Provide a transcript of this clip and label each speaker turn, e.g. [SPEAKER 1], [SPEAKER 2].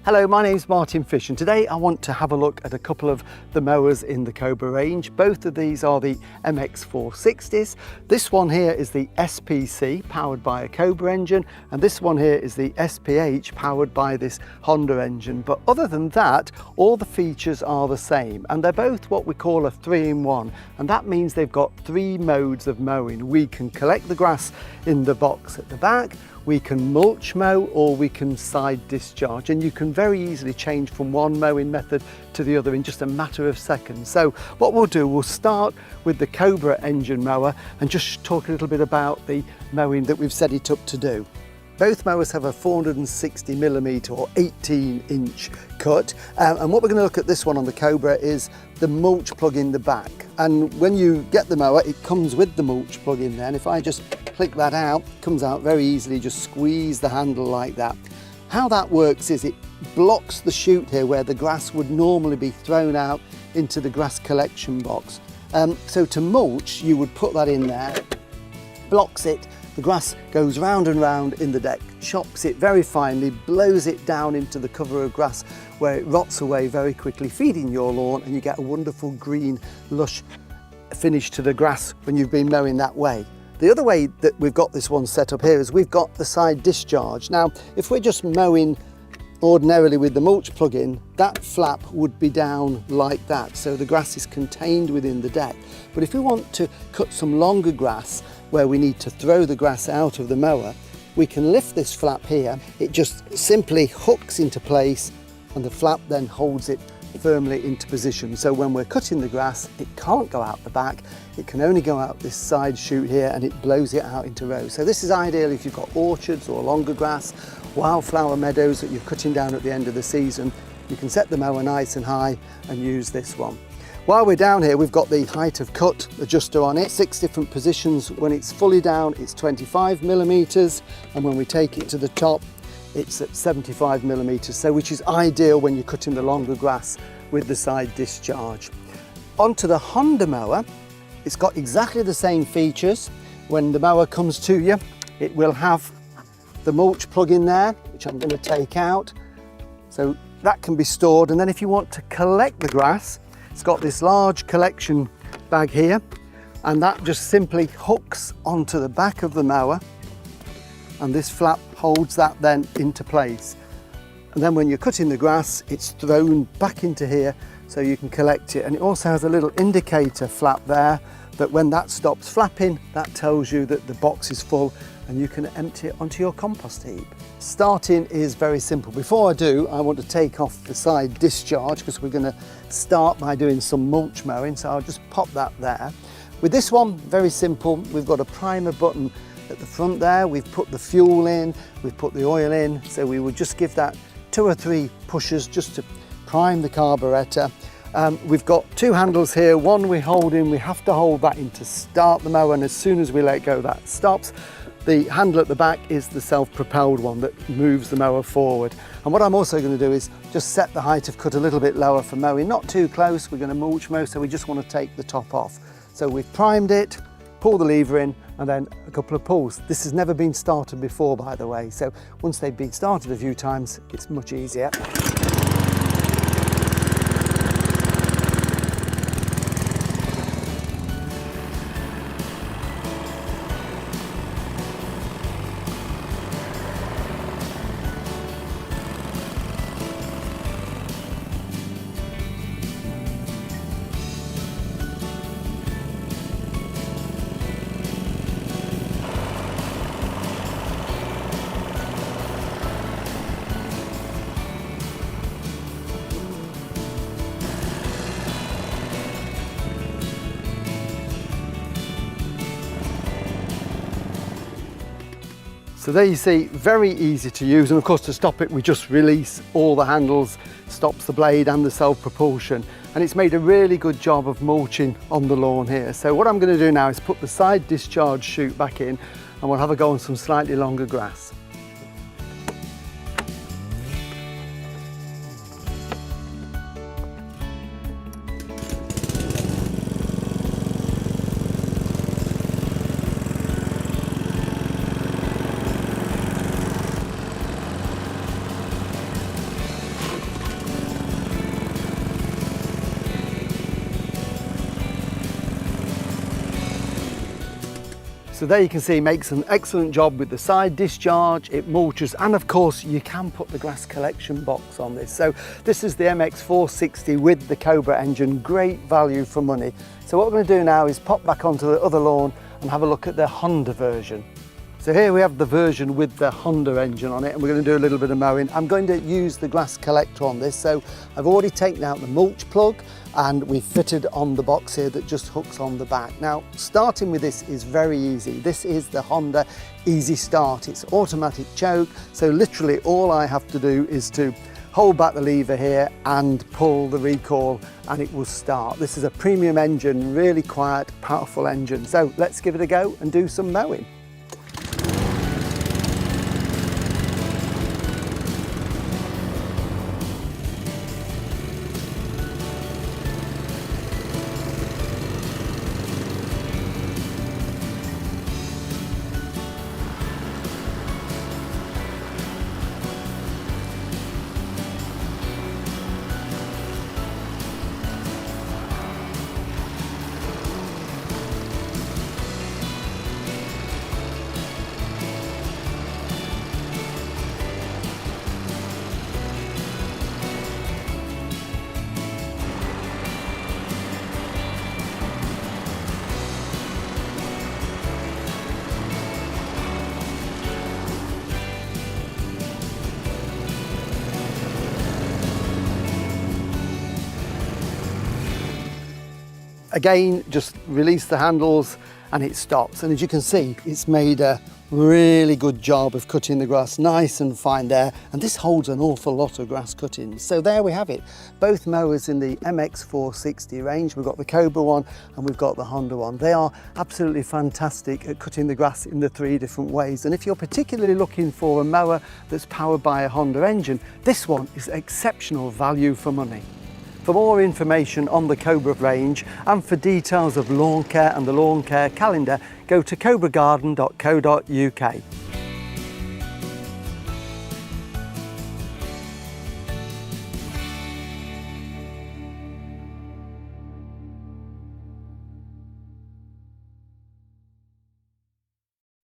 [SPEAKER 1] Hello, my name's Martin Fish, and today I want to have a look at a couple of the mowers in the Cobra range. Both of these are the MX460s. This one here is the SPC, powered by a Cobra engine, and this one here is the SPH, powered by this Honda engine. But other than that, all the features are the same, and they're both what we call a 3-in-1, and that means they've got 3 modes of mowing. We can collect the grass in the box at the back, we can mulch mow, or we can side discharge, and you can very easily change from one mowing method to the other in just a matter of seconds. So what we'll do, we'll start with the Cobra engine mower and just talk a little bit about the mowing that we've set it up to do. Both mowers have a 460mm or 18-inch cut, and what we're going to look at this one on the Cobra is the mulch plug in the back. And when you get the mower, it comes with the mulch plug in there, and if I just click that out, it comes out very easily. Just squeeze the handle like that. How that works is it blocks the chute here where the grass would normally be thrown out into the grass collection box. So to mulch, you would put that in there, blocks it. The grass goes round and round in the deck, chops it very finely, blows it down into the cover of grass where it rots away very quickly, feeding your lawn, and you get a wonderful green, lush finish to the grass when you've been mowing that way. The other way that we've got this one set up here is we've got the side discharge. Now, if we're just mowing ordinarily with the mulch plug-in, that flap would be down like that, so the grass is contained within the deck. But if we want to cut some longer grass where we need to throw the grass out of the mower, we can lift this flap here. It just simply hooks into place, and the flap then holds it firmly into position. So when we're cutting the grass, it can't go out the back, it can only go out this side chute here, and it blows it out into rows. So this is ideal if you've got orchards or longer grass, wildflower meadows that you're cutting down at the end of the season. You can set the mower nice and high and use this one. While we're down here, we've got the height of cut adjuster on it, 6 different positions. When it's fully down, it's 25mm, and when we take it to the top, it's at 75mm, so which is ideal when you're cutting the longer grass with the side discharge. Onto the Honda mower, it's got exactly the same features. When the mower comes to you, it will have the mulch plug in there, which I'm going to take out, so that can be stored. And then if you want to collect the grass, it's got this large collection bag here, and that just simply hooks onto the back of the mower, and this flap holds that then into place. And then when you're cutting the grass, it's thrown back into here so you can collect it. And it also has a little indicator flap there that when that stops flapping, that tells you that the box is full and you can empty it onto your compost heap. Starting is very simple. Before I do, I want to take off the side discharge because we're going to start by doing some mulch mowing, so I'll just pop that there. With this one, very simple. We've got a primer button at the front there, we've put the fuel in, we've put the oil in, so we would just give that 2 or 3 pushes just to prime the carburetor. We've got 2 handles here, one we hold in, we have to hold that in to start the mower, and as soon as we let go, that stops. The handle at the back is the self-propelled one that moves the mower forward. And what I'm also going to do is just set the height of cut a little bit lower for mowing, not too close. We're going to mulch mow, so we just want to take the top off. So we've primed it, pull the lever in, and then a couple of pulls. This has never been started before, by the way, so once they've been started a few times, it's much easier. So there you see, very easy to use, and of course to stop it we just release all the handles, stops the blade and the self-propulsion, and it's made a really good job of mulching on the lawn here. So what I'm going to do now is put the side discharge chute back in, and we'll have a go on some slightly longer grass. So there you can see it makes an excellent job with the side discharge, it mulches, and of course you can put the grass collection box on this. So this is the MX460 with the Cobra engine, great value for money. So what we're going to do now is pop back onto the other lawn and have a look at the Honda version. So here we have the version with the Honda engine on it, and we're going to do a little bit of mowing. I'm going to use the grass collector on this, so I've already taken out the mulch plug and we've fitted on the box here that just hooks on the back. Now, starting with this is very easy. This is the Honda Easy Start. It's automatic choke, so literally all I have to do is to hold back the lever here and pull the recoil and it will start. This is a premium engine, really quiet, powerful engine. So let's give it a go and do some mowing. Again, just release the handles and it stops. And as you can see, it's made a really good job of cutting the grass nice and fine there. And this holds an awful lot of grass cuttings. So there we have it. Both mowers in the MX460 range. We've got the Cobra one and we've got the Honda one. They are absolutely fantastic at cutting the grass in the 3 different ways. And if you're particularly looking for a mower that's powered by a Honda engine, this one is exceptional value for money. For more information on the Cobra range and for details of lawn care and the lawn care calendar, go to cobragarden.co.uk.